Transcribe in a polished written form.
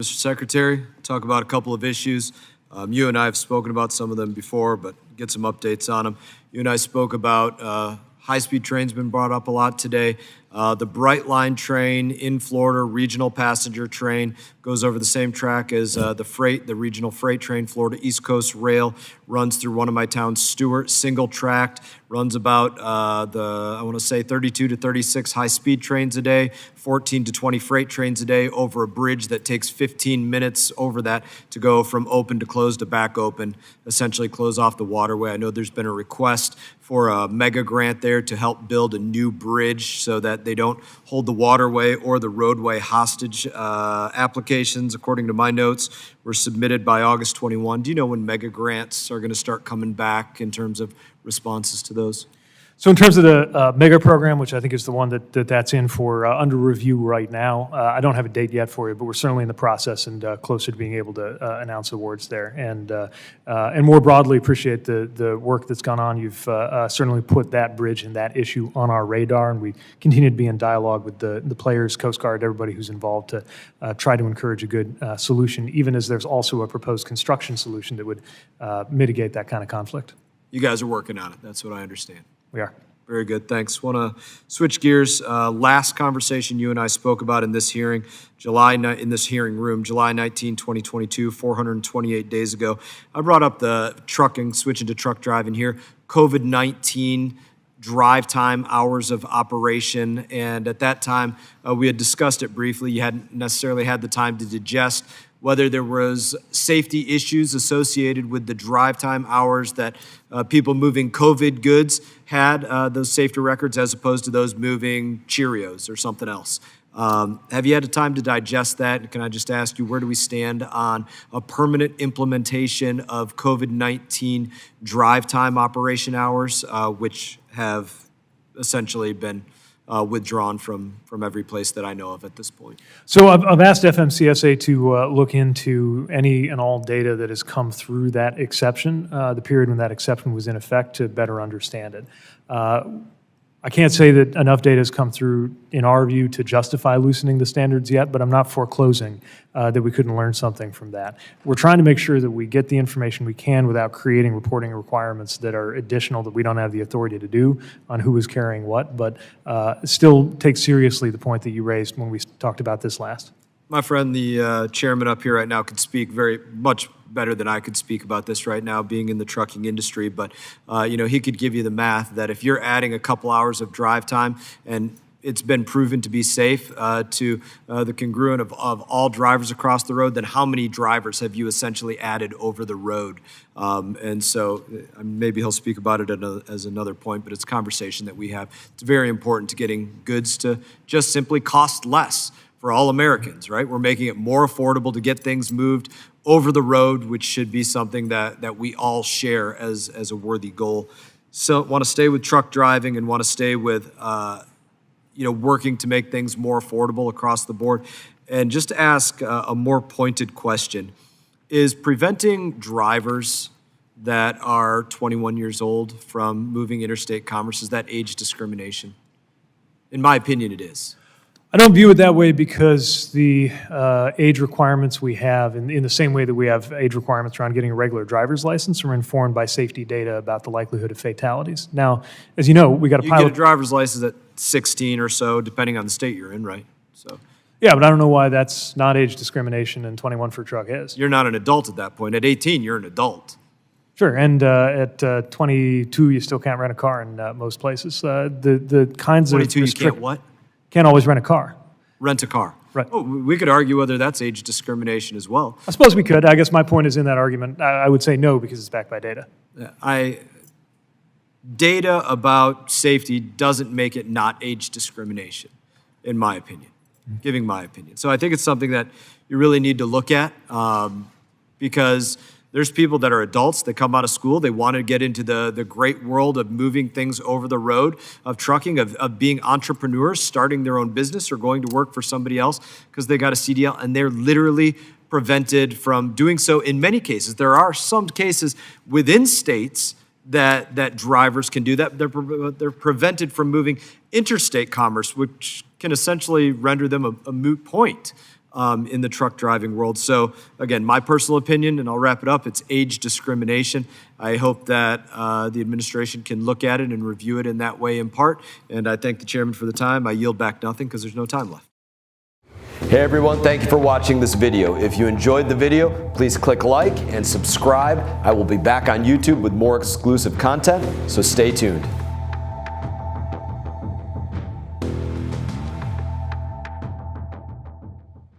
Mr. Secretary, talk about a couple of issues. You and I have spoken about some of them before, but get some updates on them. You and I spoke about high-speed trains been brought up a lot today. The Bright Line train in Florida, regional passenger train, goes over the same track as the regional freight train. Florida East Coast Rail runs through one of my towns, Stewart, single-tracked, runs about I want to say 32 to 36 high-speed trains a day, 14 to 20 freight trains a day over a bridge that takes 15 minutes over that to go from open to closed to back open, essentially close off the waterway. I know there's been a request for a mega grant there to help build a new bridge so that they don't hold the waterway or the roadway hostage. Applications, according to my notes, were submitted by August 21. Do you know when mega grants are going to start coming back in terms of responses to those? So in terms of the mega program, which I think is the one that's in for under review right now, I don't have a date yet for you, but we're certainly in the process and closer to being able to announce awards there. And more broadly, appreciate the work that's gone on. You've certainly put that bridge and that issue on our radar, and we continue to be in dialogue with the players, Coast Guard, everybody who's involved to try to encourage a good solution, even as there's also a proposed construction solution that would mitigate that kind of conflict. You guys are working on it. That's what I understand. We are. Very good, thanks. Want to switch gears. Last conversation you and I spoke about in this hearing, in this hearing room, July 19, 2022, 428 days ago. I brought up the trucking, switching to truck driving here, COVID-19 drive time, hours of operation, and at that time, we had discussed it briefly. You hadn't necessarily had the time to digest whether there was safety issues associated with the drive time hours that people moving COVID goods had, those safety records, as opposed to those moving Cheerios or something else. Have you had the time to digest that? And can I just ask you, where do we stand on a permanent implementation of COVID-19 drive time operation hours, which have essentially been withdrawn from every place that I know of at this point? So I've asked FMCSA to look into any and all data that has come through that exception, the period when that exception was in effect, to better understand it. I can't say that enough data has come through, in our view, to justify loosening the standards yet, but I'm not foreclosing that we couldn't learn something from that. We're trying to make sure that we get the information we can without creating reporting requirements that are additional that we don't have the authority to do on who is carrying what, but still take seriously the point that you raised when we talked about this last. My friend, the chairman up here right now, could speak very much better than I could speak about this right now, being in the trucking industry. But he could give you the math that if you're adding a couple hours of drive time, and it's been proven to be safe to the congruent of all drivers across the road, then how many drivers have you essentially added over the road? And so maybe he'll speak about it as another point, but it's a conversation that we have. It's very important to getting goods to just simply cost less for all Americans, right? We're making it more affordable to get things moved over the road, which should be something that we all share as a worthy goal. So want to stay with truck driving and want to stay with working to make things more affordable across the board. And just to ask a more pointed question, is preventing drivers that are 21 years old from moving interstate commerce, is that age discrimination? In my opinion, it is. I don't view it that way because the age requirements we have, in the same way that we have age requirements around getting a regular driver's license, are informed by safety data about the likelihood of fatalities. Now, as you know, we got a pilot. You get a driver's license at 16 or so, depending on the state you're in, right? So. Yeah, but I don't know why that's not age discrimination and 21 for a truck is. You're not an adult at that point. At 18, you're an adult. Sure, and at 22, you still can't rent a car in most places. The kinds 22, of you can't what? Can't always rent a car. Rent a car. Right. Oh, we could argue whether that's age discrimination as well. I suppose we could. I guess my point is in that argument, I would say no because it's backed by data. Data about safety doesn't make it not age discrimination, in my opinion, giving my opinion. So I think it's something that you really need to look at because there's people that are adults, they come out of school, they want to get into the great world of moving things over the road, of trucking, of being entrepreneurs, starting their own business or going to work for somebody else because they got a CDL, and they're literally prevented from doing so in many cases. There are some cases within states that drivers can do that. They're prevented from moving interstate commerce, which can essentially render them a moot point. in the truck driving world. So again, my personal opinion, and I'll wrap it up, it's age discrimination. I hope that the administration can look at it and review it in that way in part. And I thank the chairman for the time. I yield back nothing because there's no time left. Hey everyone, thank you for watching this video. If you enjoyed the video, please click like and subscribe. I will be back on YouTube with more exclusive content, so stay tuned.